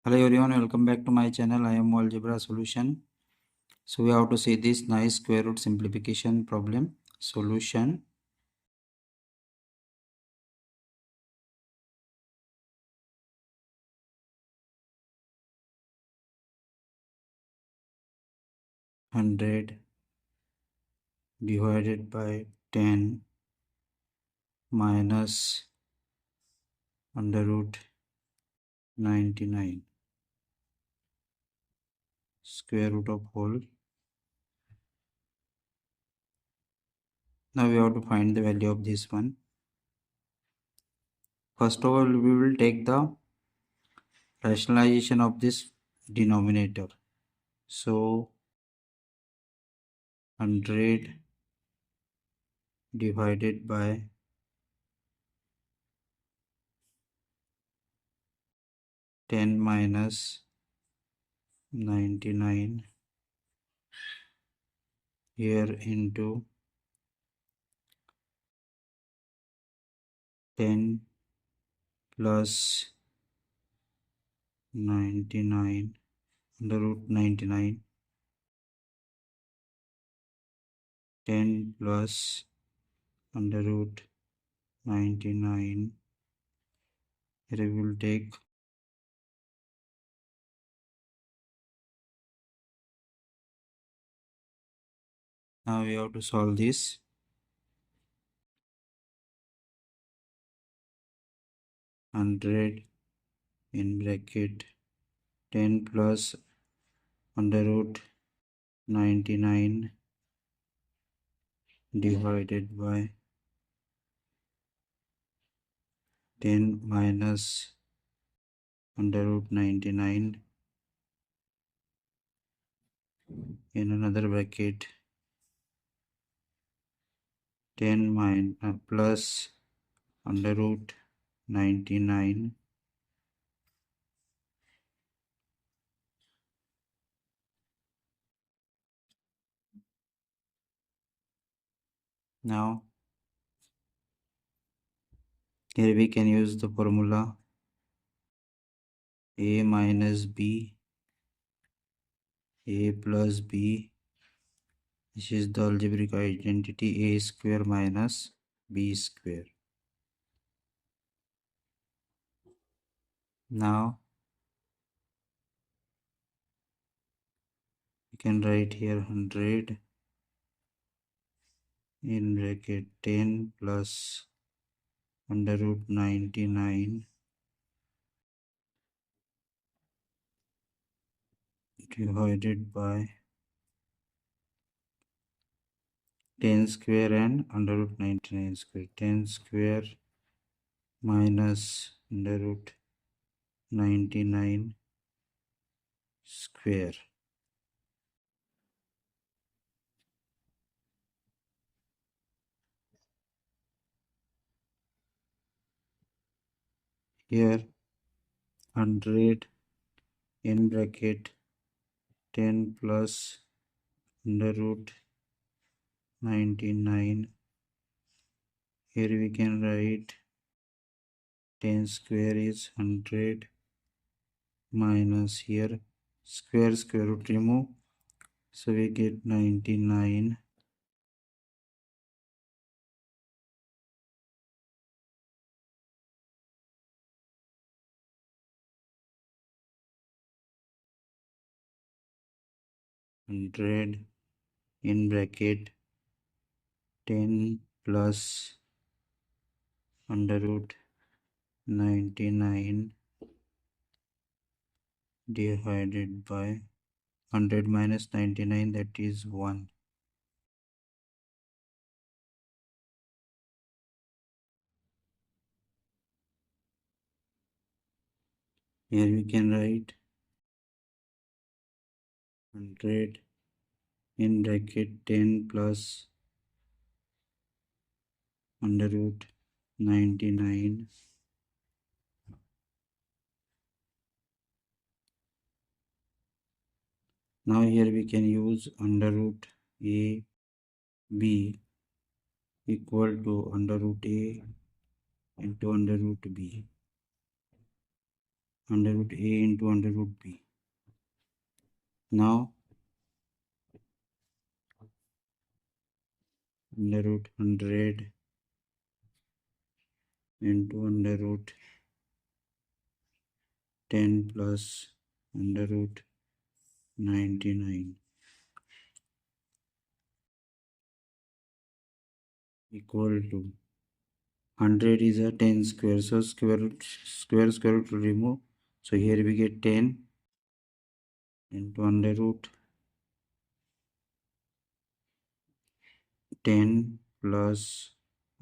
Hello everyone, welcome back to my channel. I am Algebra Solution. So we have to see this nice square root simplification problem. Solution. Hundred divided by 10 minus under root 99 square root of whole. Now we have to find the value of this one. First of all, we will take the rationalization of this denominator. So 100 divided by 10 minus 99 here into 10 plus 99 under root 99, 10 plus under root 99. Here we will take now we have to solve this. 100 in bracket 10 plus under root 99 divided by 10 minus under root 99 in another bracket 10 plus under root 99 now. Here we can use the formula a minus b, a plus b. This is the algebraic identity a square minus b square. Now we can write here 100 in bracket 10 plus under root 99 divided by 10 square and under root 99 square. 10 square minus under root 99 square. Here 100 in bracket 10 plus under root 99. Here we can write 10 square is 100 minus here square root remove, so we get 99 100 in bracket 10 plus under root 99 divided by 100 minus 99, that is 1. Here we can write 100 in bracket 10 plus under root 99 now. Here we can use under root a b equal to under root a into under root b. under root a into under root b. Now under root 100 into under root 10 plus under root 99 equal to 100 is a 10 square, so square root will remove, so here we get 10 into under root 10 plus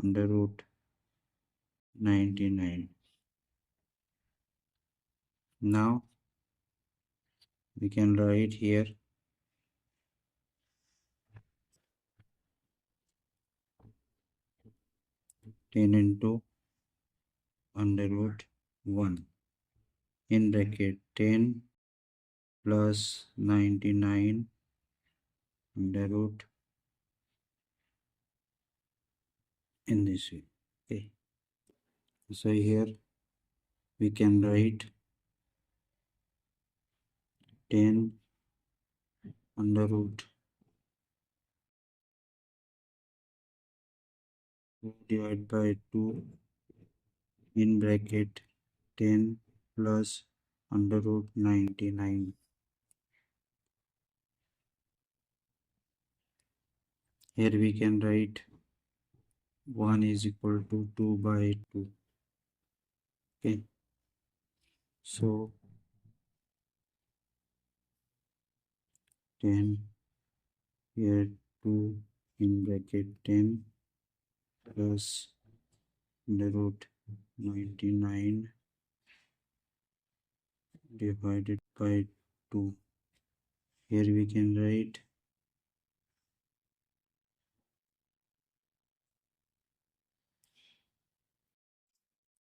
under root 99. Now we can write here 10 into under root 1 in bracket 10 plus 99 under root in this way. Okay, so here we can write 10 under root 2 divided by 2 in bracket 10 plus under root 99. Here we can write 1 is equal to 2 by 2. Okay, so 10 here 2 in bracket 10 plus under root 99 divided by 2. Here we can write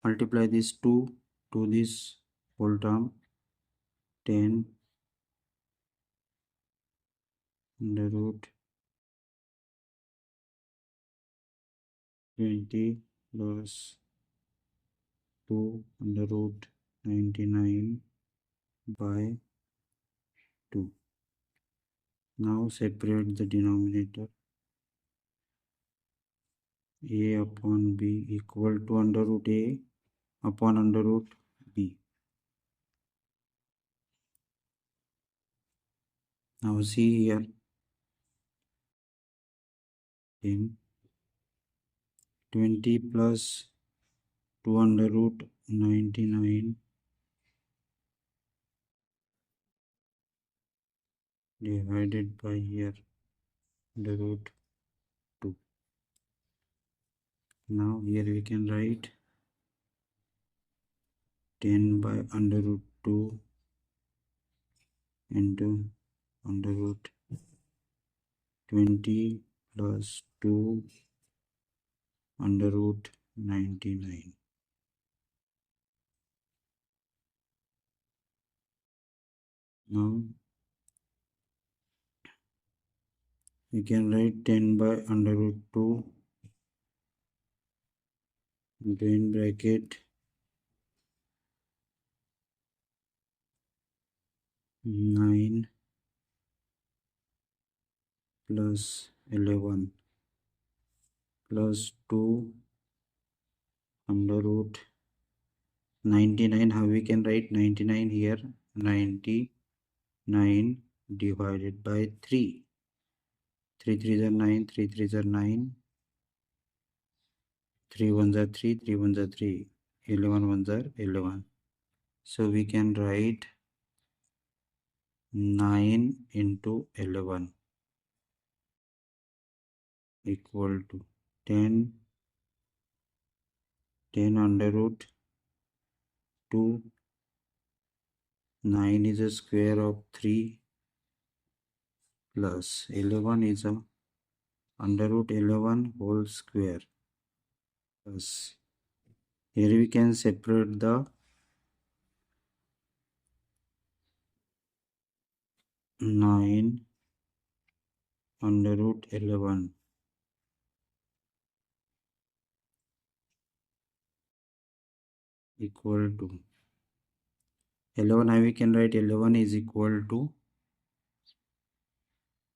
multiply this 2 to this whole term 10 under root 20 plus 2 under root 99 by 2. Now separate the denominator. A upon b equal to under root a upon under root b. Now see here 10 20 plus 2 under root 99 divided by here under root 2. Now here we can write 10 by under root 2 into under root 20 plus 2 under root 99. Now we can write 10 by under root 2 into in bracket 9 plus 11 plus 2 under root 99. How we can write 99 here? 99 divided by 3. 3 3s are 9, 3 3s are 9, 3 1s are 3, 3 1s are 3, 11 1s are 11. So we can write 9 into 11 equal to 10 under root 2. 9 is a square of 3 plus 11 is a under root 11 whole square plus here we can separate the 9 under root 11 equal to 11, how we can write 11 is equal to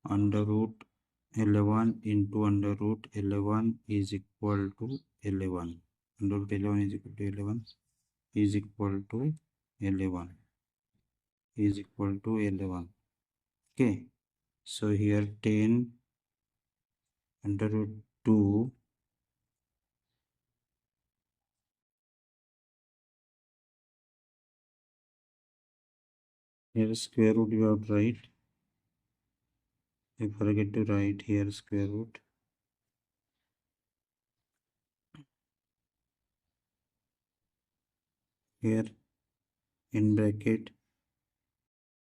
under root 11 into under root 11 is equal to 11. Under root 11 is equal to 11 is equal to 11 is equal to 11. Okay, so here 10 under root 2 here square root you have to write. I forget to write here square root. Here in bracket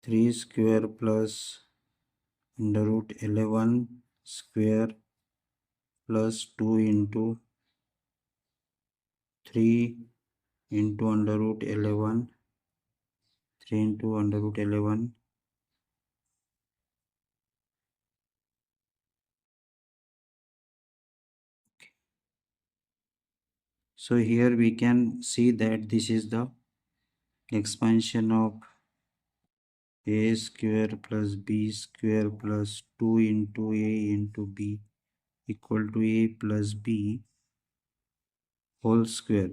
3 square plus under root 11 square plus 2 into 3 into under root 11, 3 into under root 11. So here we can see that this is the expansion of a square plus b square plus 2 into a into b equal to a plus b whole square.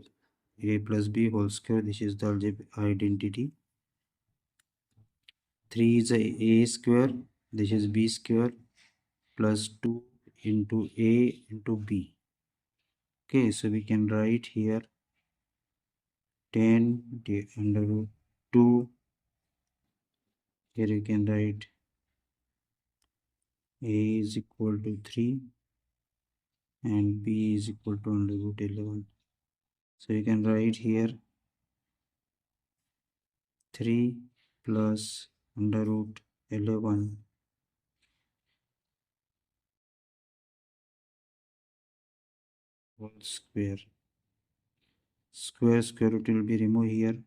A plus b whole square, this is the algebraic identity. 3 is a square, this is b square plus 2 into a into b. Okay, so we can write here 10 under root 2. Here you can write a is equal to 3 and b is equal to under root 11. So you can write here 3 plus under root 11 whole square. Square root will be removed here.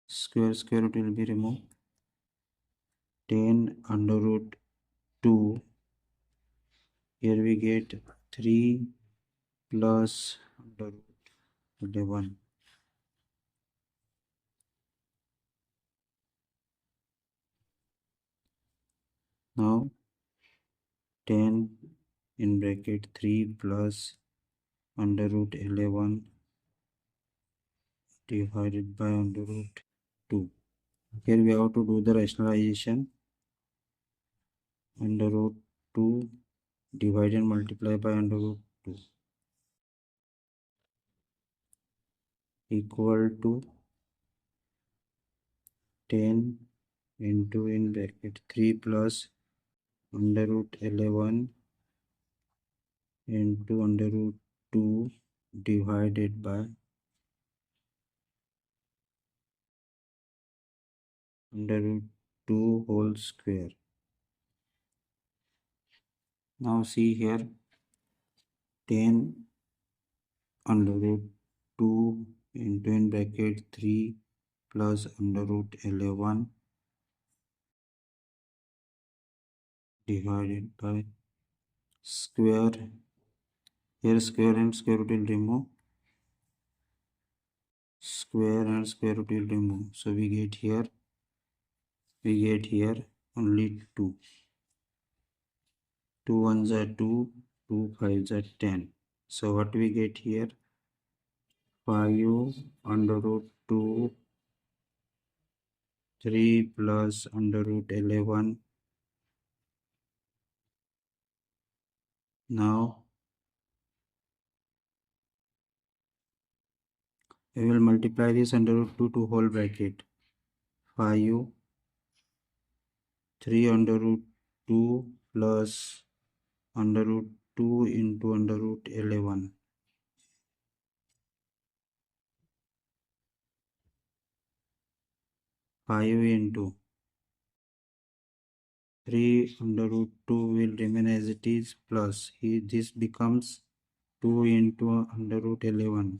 Square root will be removed. 10 under root 2. Here we get 3 plus under root 11. Now 10 in bracket 3 plus under root 11 divided by under root 2. Here we have to do the rationalization. Under root 2 divide and multiply by under root 2 equal to 10 into in bracket 3 plus under root 11 into under root 2 divided by under root 2 whole square. Now see here 10 under root 2 into in bracket 3 plus under root 11 divided by square. Here square and square root will remove. Square and square root will remove. So we get here only 2. 2 ones are 2, 2 fives are 10. So what we get here? 5 under root 2, 3 plus under root 11. Now we will multiply this under root 2 to whole bracket. 5, 3 under root 2 plus under root 2 into under root 11. 5 into 3 under root 2 will remain as it is plus this becomes 2 into under root 11.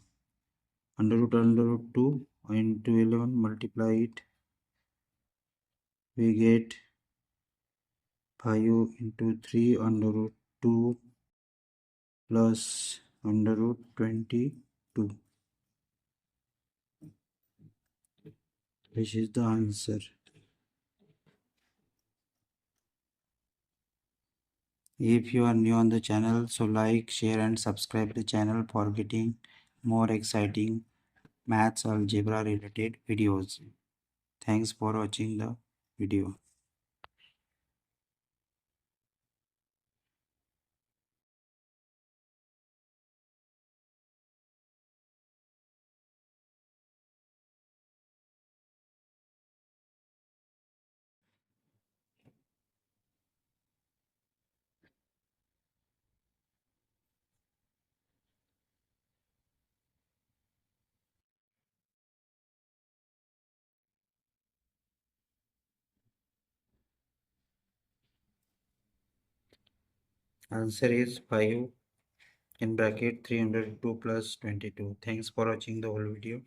Under root 2 into 11, multiply it. We get 5 into 3 under root 2 plus under root 22. This is the answer. If you are new on the channel, so like, share and subscribe the channel for getting more exciting maths algebra related videos. Thanks for watching the video. Answer is 5 in bracket 302 plus 22. Thanks for watching the whole video.